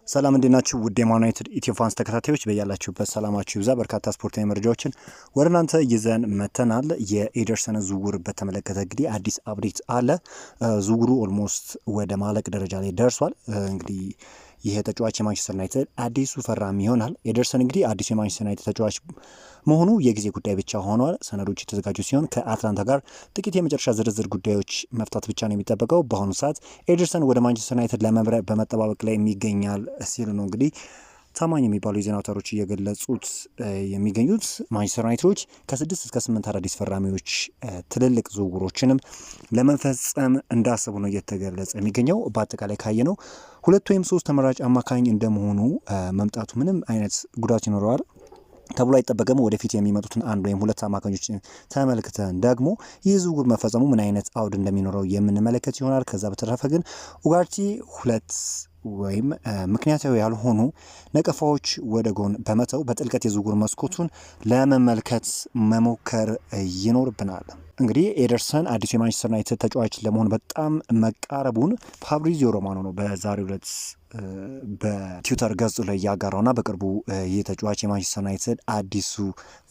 ሰላም እንዴናችሁ ውድ የማን ዩናይትድ ኢትዮ ፋንስ ተከታታዮች በያላችሁበት ሰላማችሁ ይብዛ። በርካታ ስፖርታዊ መረጃዎችን ወደ እናንተ ይዘን መተናል። የኤደርሰን ዝውውር በተመለከተ እንግዲህ አዲስ አፕዴት አለ። ዝውውሩ ኦልሞስት ወደ ማለቅ ደረጃ ላይ ደርሷል። እንግዲህ ይሄ ተጫዋች የማንቸስተር ዩናይትድ አዲሱ ፈራሚ ይሆናል። ኤደርሰን እንግዲህ አዲሱ የማንቸስተር ዩናይትድ ተጫዋች መሆኑ የጊዜ ጉዳይ ብቻ ሆኗል። ሰነዶች የተዘጋጁ ሲሆን ከአትላንታ ጋር ጥቂት የመጨረሻ ዝርዝር ጉዳዮች መፍታት ብቻ ነው የሚጠበቀው። በአሁኑ ሰዓት ኤደርሰን ወደ ማንቸስተር ዩናይትድ ለመብረር በመጠባበቅ ላይ ይገኛል ሲሉ ነው እንግዲህ ታማኝ የሚባሉ የዜና አውታሮች እየገለጹት የሚገኙት። ማንቸስተር ዩናይትዶች ከ6 እስከ 8 አዳዲስ ፈራሚዎች ትልልቅ ዝውውሮችንም ለመፈጸም እንዳሰቡ ነው እየተገለጸ የሚገኘው። በአጠቃላይ ካየነው 2 ወይም 3 ተመራጭ አማካኝ እንደመሆኑ መምጣቱ ምንም አይነት ጉዳት ይኖረዋል ተብሎ አይጠበቅም። ወደፊት የሚመጡትን 1 ወይም 2 አማካኞች ተመልክተን ደግሞ ይህ ዝውውር መፈጸሙ ምን አይነት አውድ እንደሚኖረው የምንመለከት ይሆናል። ከዛ በተረፈ ግን ኡጋርቴ 2 ወይም ምክንያታዊ ያልሆኑ ነቀፋዎች ወደ ጎን በመተው በጥልቀት የዝውውር መስኮቱን ለመመልከት መሞከር ይኖርብናል። እንግዲህ ኤደርሰን አዲሱ የማንቸስተር ዩናይትድ ተጫዋች ለመሆን በጣም መቃረቡን ፋብሪዚዮ ሮማኖ ነው በዛሬው ዕለት በትዊተር ገጹ ላይ ያጋራውና በቅርቡ ይህ ተጫዋች የማንቸስተር ዩናይትድ አዲሱ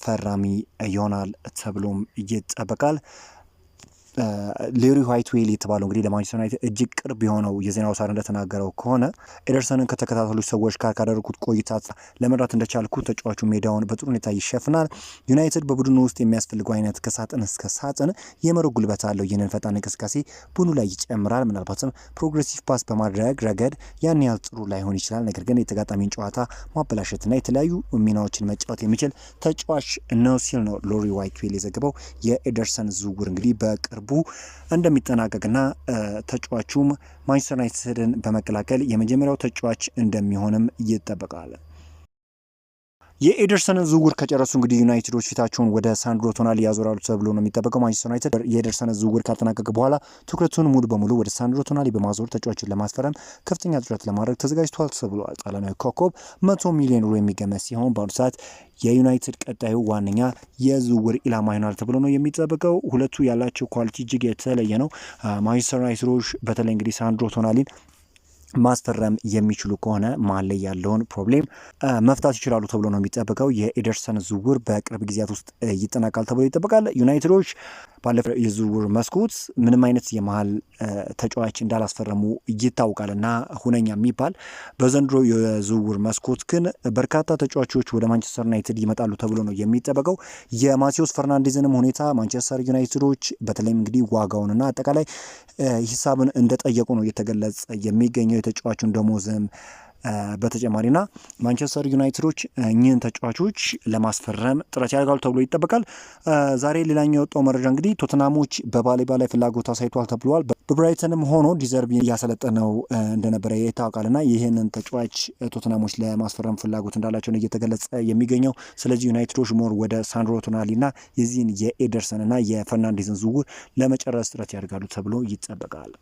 ፈራሚ ይሆናል ተብሎም ይጠበቃል። ሌሪ ዋይትዌል የተባለው እንግዲህ ለማንቸስተር ዩናይትድ እጅግ ቅርብ የሆነው የዜና አውታር እንደተናገረው ከሆነ ኤደርሰንን ከተከታተሉ ሰዎች ጋር ካደረጉት ቆይታ ለመራት እንደቻልኩ ተጫዋቹ ሜዳውን በጥሩ ሁኔታ ይሸፍናል። ዩናይትድ በቡድኑ ውስጥ የሚያስፈልገው አይነት ከሳጥን እስከ ሳጥን የመረብ ጉልበት አለው። ይህንን ፈጣን እንቅስቃሴ ቡድኑ ላይ ይጨምራል። ምናልባትም ፕሮግሬሲቭ ፓስ በማድረግ ረገድ ያን ያህል ጥሩ ላይሆን ይችላል። ነገር ግን የተጋጣሚን ጨዋታ ማበላሸትና የተለያዩ ሚናዎችን መጫወት የሚችል ተጫዋች ነው ሲል ነው ሎሪ ዋይትዌል የዘገበው። የኤደርሰን ዝውውር እንግዲህ በቅርቡ እንደሚጠናቀቅና ተጫዋቹም ማንቸስተር ዩናይትድን በመቀላቀል የመጀመሪያው ተጫዋች እንደሚሆንም ይጠበቃል። የኤደርሰንን ዝውውር ከጨረሱ እንግዲህ ዩናይትዶች ፊታቸውን ወደ ሳንድሮ ቶናሊ ያዞራሉ ተብሎ ነው የሚጠበቀው። ማንቸስተር ዩናይትድ የኤደርሰንን ዝውውር ካጠናቀቀ በኋላ ትኩረቱን ሙሉ በሙሉ ወደ ሳንድሮ ቶናሊ በማዞር ተጫዋቹን ለማስፈረም ከፍተኛ ጥረት ለማድረግ ተዘጋጅቷል ተብሏል። ጣሊያናዊ ኮከብ 100 ሚሊዮን ዩሮ የሚገመት ሲሆን በአሁኑ ሰዓት የዩናይትድ ቀጣዩ ዋነኛ የዝውውር ኢላማ ይሆናል ተብሎ ነው የሚጠበቀው። ሁለቱ ያላቸው ኳሊቲ እጅግ የተለየ ነው። ማንቸስተር ዩናይትዶች በተለይ እንግዲህ ሳንድሮ ቶናሊን ማስፈረም የሚችሉ ከሆነ መሀል ላይ ያለውን ፕሮብሌም መፍታት ይችላሉ ተብሎ ነው የሚጠበቀው። የኤደርሰን ዝውውር በቅርብ ጊዜያት ውስጥ ይጠናቃል ተብሎ ይጠበቃል። ዩናይትዶች ባለፈው የዝውውር መስኮት ምንም አይነት የመሀል ተጫዋች እንዳላስፈረሙ ይታወቃል እና ሁነኛ የሚባል በዘንድሮ የዝውውር መስኮት ግን በርካታ ተጫዋቾች ወደ ማንቸስተር ዩናይትድ ይመጣሉ ተብሎ ነው የሚጠበቀው። የማቴዎስ ፈርናንዴዝንም ሁኔታ ማንቸስተር ዩናይትዶች በተለይም እንግዲህ ዋጋውንና አጠቃላይ ሂሳብን እንደጠየቁ ነው እየተገለጸ የሚገኘው። የተጫዋቹን ደሞዝም በተጨማሪና ማንቸስተር ዩናይትዶች እኚህን ተጫዋቾች ለማስፈረም ጥረት ያደርጋሉ ተብሎ ይጠበቃል። ዛሬ ሌላኛው የወጣው መረጃ እንግዲህ ቶተናሞች በባሌባ ላይ ፍላጎት አሳይቷል ተብሏል። በብራይተንም ሆኖ ዲዘርቢ እያሰለጠነው እንደነበረ ይታወቃልና ይህንን ተጫዋች ቶተናሞች ለማስፈረም ፍላጎት እንዳላቸው ነው እየተገለጸ የሚገኘው። ስለዚህ ዩናይትዶች ሞር ወደ ሳንድሮ ቶናሊና የዚህን የኤደርሰንና የፈርናንዴዝን ዝውውር ለመጨረስ ጥረት ያደርጋሉ ተብሎ ይጠበቃል።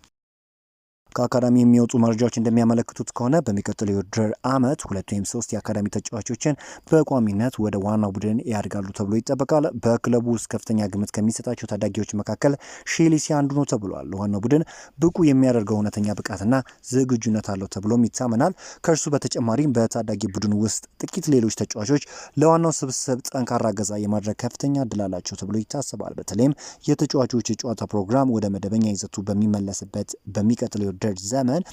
ከአካዳሚ የሚወጡ መረጃዎች እንደሚያመለክቱት ከሆነ በሚቀጥለው የውድድር ዓመት 2 ወይም 3 የአካዳሚ ተጫዋቾችን በቋሚነት ወደ ዋናው ቡድን ያድጋሉ ተብሎ ይጠበቃል። በክለቡ ውስጥ ከፍተኛ ግምት ከሚሰጣቸው ታዳጊዎች መካከል ሼልሲ አንዱ ነው ተብሏል። ዋናው ቡድን ብቁ የሚያደርገው እውነተኛ ብቃትና ዝግጁነት አለው ተብሎም ይታመናል። ከእርሱ በተጨማሪም በታዳጊ ቡድን ውስጥ ጥቂት ሌሎች ተጫዋቾች ለዋናው ስብስብ ጠንካራ እገዛ የማድረግ ከፍተኛ እድል አላቸው ተብሎ ይታሰባል። በተለይም የተጫዋቾች የጨዋታ ፕሮግራም ወደ መደበኛ ይዘቱ በሚመለስበት በሚቀጥለው ዘመን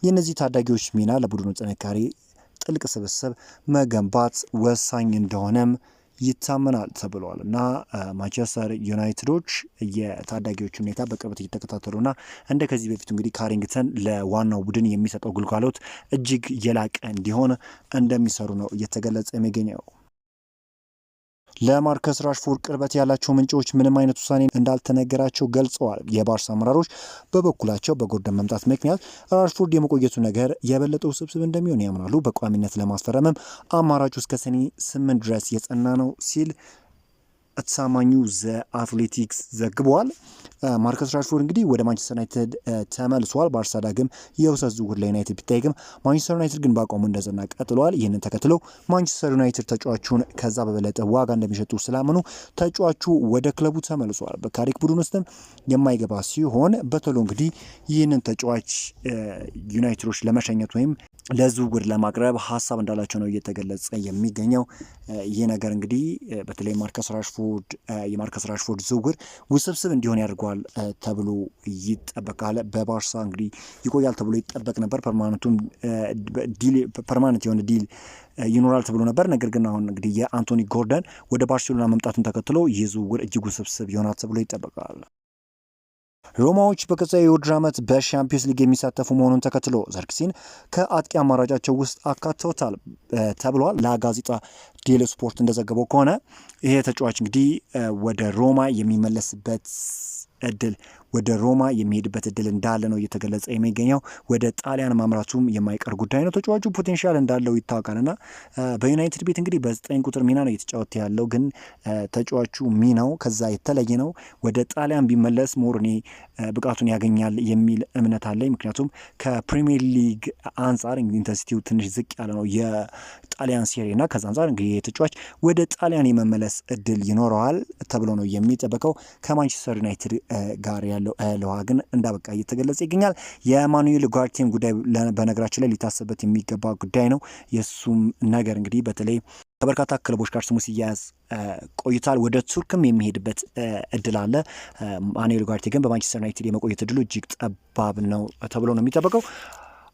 የእነዚህ ታዳጊዎች ሚና ለቡድኑ ጥንካሬ ጥልቅ ስብስብ መገንባት ወሳኝ እንደሆነም ይታመናል ተብሏል እና ማንቸስተር ዩናይትዶች የታዳጊዎች ሁኔታ በቅርበት እየተከታተሉና እንደ ከዚህ በፊት እንግዲህ ካሪንግተን ለዋናው ቡድን የሚሰጠው ግልጋሎት እጅግ የላቀ እንዲሆን እንደሚሰሩ ነው እየተገለጸ የሚገኘው። ለማርከስ ራሽፎርድ ቅርበት ያላቸው ምንጮች ምንም አይነት ውሳኔ እንዳልተነገራቸው ገልጸዋል። የባርሳ አመራሮች በበኩላቸው በጎርደን መምጣት ምክንያት ራሽፎርድ የመቆየቱ ነገር የበለጠ ውስብስብ እንደሚሆን ያምናሉ። በቋሚነት ለማስፈረምም አማራጩ እስከ ሰኔ 8 ድረስ የጸና ነው ሲል ተሳማኙ ዘ አትሌቲክስ ዘግቧል። ማርከስ ራሽፎርድ እንግዲህ ወደ ማንቸስተር ዩናይትድ ተመልሷል። ባርሳ ዳግም የውሰት ዝውውር ለዩናይትድ ቢጠይቅም ማንቸስተር ዩናይትድ ግን በአቋሙ እንደጸና ቀጥሏል። ይህንን ተከትሎ ማንቸስተር ዩናይትድ ተጫዋቹን ከዛ በበለጠ ዋጋ እንደሚሸጡ ስላመኑ ተጫዋቹ ወደ ክለቡ ተመልሷል። በካሪክ ቡድን ውስጥም የማይገባ ሲሆን በቶሎ እንግዲህ ይህንን ተጫዋች ዩናይትዶች ለመሸኘት ወይም ለዝውውር ለማቅረብ ሀሳብ እንዳላቸው ነው እየተገለጸ የሚገኘው። ይህ ነገር እንግዲህ በተለይ የማርከስ ራሽፎርድ ዝውውር ውስብስብ እንዲሆን ያደርገዋል ተብሎ ይጠበቃል። በባርሳ እንግዲህ ይቆያል ተብሎ ይጠበቅ ነበር። ፐርማነንት የሆነ ዲል ይኖራል ተብሎ ነበር። ነገር ግን አሁን እንግዲህ የአንቶኒ ጎርደን ወደ ባርሴሎና መምጣቱን ተከትሎ ይህ ዝውውር እጅግ ውስብስብ ይሆናል ተብሎ ይጠበቃል። ሮማዎች በቀጣዩ የውድድር ዓመት በሻምፒዮንስ ሊግ የሚሳተፉ መሆኑን ተከትሎ ዘርክሲን ከአጥቂ አማራጫቸው ውስጥ አካተውታል ተብሏል። ለጋዜጣ ዴሎ ስፖርት እንደዘገበው ከሆነ ይሄ ተጫዋች እንግዲህ ወደ ሮማ የሚመለስበት እድል ወደ ሮማ የሚሄድበት እድል እንዳለ ነው እየተገለጸ የሚገኘው። ወደ ጣሊያን ማምራቱም የማይቀር ጉዳይ ነው። ተጫዋቹ ፖቴንሻል እንዳለው ይታወቃልና በዩናይትድ ቤት እንግዲህ በ9 ቁጥር ሚና ነው እየተጫወተ ያለው። ግን ተጫዋቹ ሚናው ከዛ የተለየ ነው። ወደ ጣሊያን ቢመለስ ሞርኔ ብቃቱን ያገኛል የሚል እምነት አለኝ። ምክንያቱም ከፕሪሚየር ሊግ አንጻር ኢንተንሲቲው ትንሽ ዝቅ ያለ ነው የጣሊያን ሴሪ እና ከዛ አንጻር እንግዲህ ተጫዋች ወደ ጣሊያን የመመለስ እድል ይኖረዋል ተብሎ ነው የሚጠበቀው። ከማንቸስተር ዩናይትድ ጋር ያለው ለውሃ ግን እንዳበቃ እየተገለጸ ይገኛል። የማኑኤል ኡጋርቴም ጉዳይ በነገራችን ላይ ሊታሰብበት የሚገባ ጉዳይ ነው። የእሱም ነገር እንግዲህ በተለይ ከበርካታ ክለቦች ጋር ስሙ ሲያያዝ ቆይቷል። ወደ ቱርክም የሚሄድበት እድል አለ። ማኑኤል ኡጋርቴ ግን በማንቸስተር ዩናይትድ የመቆየት እድሉ እጅግ ጠባብ ነው ተብሎ ነው የሚጠበቀው።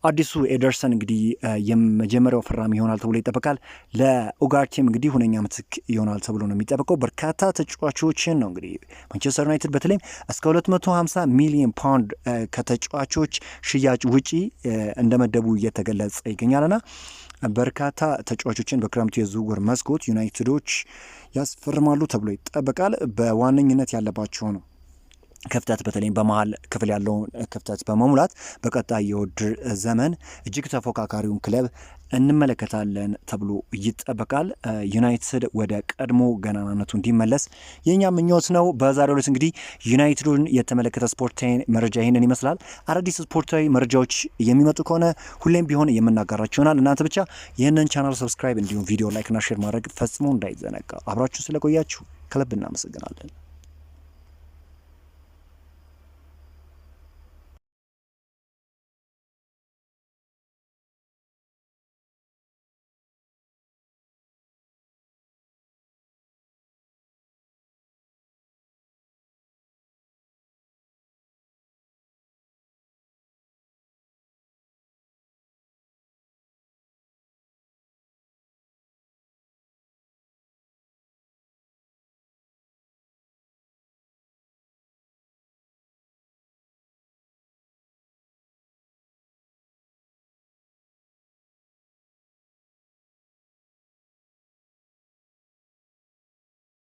አዲሱ ኤደርሰን እንግዲህ የመጀመሪያው ፈራሚ ይሆናል ተብሎ ይጠበቃል። ለኡጋርቴም እንግዲህ ሁነኛ ምትክ ይሆናል ተብሎ ነው የሚጠበቀው። በርካታ ተጫዋቾችን ነው እንግዲህ ማንቸስተር ዩናይትድ በተለይም እስከ 250 ሚሊዮን ፓውንድ ከተጫዋቾች ሽያጭ ውጪ እንደመደቡ እየተገለጸ ይገኛልና በርካታ ተጫዋቾችን በክረምቱ የዝውውር መስኮት ዩናይትዶች ያስፈርማሉ ተብሎ ይጠበቃል። በዋነኝነት ያለባቸው ነው ክፍተት በተለይም በመሀል ክፍል ያለውን ክፍተት በመሙላት በቀጣይ የውድድር ዘመን እጅግ ተፎካካሪውን ክለብ እንመለከታለን ተብሎ ይጠበቃል። ዩናይትድ ወደ ቀድሞ ገናናነቱ እንዲመለስ የኛ ምኞት ነው። በዛሬው ዕለት እንግዲህ ዩናይትድን የተመለከተ ስፖርታዊ መረጃ ይህንን ይመስላል። አዳዲስ ስፖርታዊ መረጃዎች የሚመጡ ከሆነ ሁሌም ቢሆን የምናጋራችሁ ይሆናል። እናንተ ብቻ ይህንን ቻናል ሰብስክራይብ እንዲሁም ቪዲዮ ላይክና ሼር ማድረግ ፈጽሞ እንዳይዘነጋ። አብራችሁ ስለቆያችሁ ከልብ እናመሰግናለን።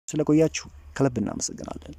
ስለቆያችሁ ከልብ እናመሰግናለን።